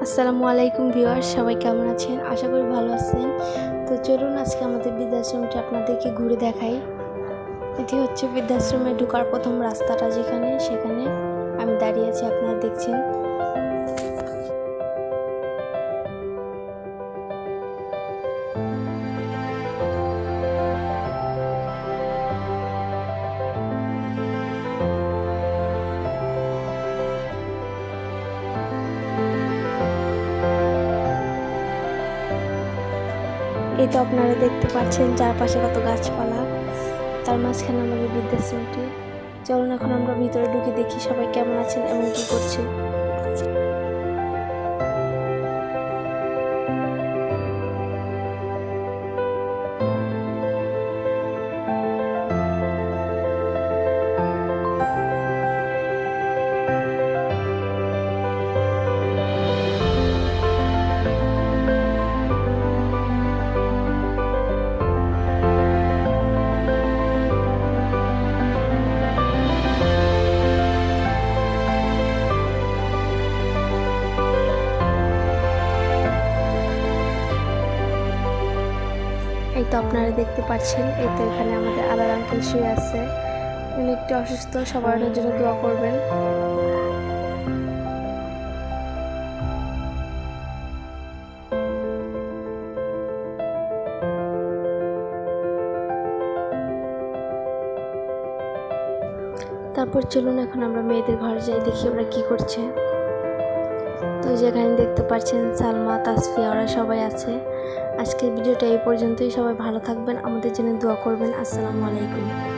আসসালামু আলাইকুম ভিউয়ার্স, সবাই কেমন আছেন? আশা করি ভালো আছেন। তো চলুন আজকে আমাদের বৃদ্ধাশ্রমটি আপনাদেরকে ঘুরে দেখাই। এটি হচ্ছে বৃদ্ধাশ্রমে ঢোকার প্রথম রাস্তাটা, সেখানে আমি দাঁড়িয়ে আছি, আপনারা দেখছেন। এই তো আপনারা দেখতে পাচ্ছেন চারপাশে কত গাছপালা, তার মাঝখানে আমাদের বৃদ্ধাশ্রমটি। চলুন এখন আমরা ভিতরে ঢুকে দেখি সবাই কেমন আছেন এবং কি করছে। এই তো আপনারা দেখতে পাচ্ছেন, এই তো এখানে আমাদের আবার আঙ্কেল শুয়ে আছে। উনি একটু অসুস্থ, সবার জন্য দোয়া করবেন। তারপর চলুন এখন আমরা মেয়েদের ঘরে যাই, দেখি ওরা কি করছে। তো যেখানে দেখতে পাচ্ছেন সালমা, তাসফিয়া, ওরা সবাই আছে। আজকের ভিডিওটা এই পর্যন্তই। সবাই ভালো থাকবেন, আমাদের জন্য দোয়া করবেন। আসসালামু আলাইকুম।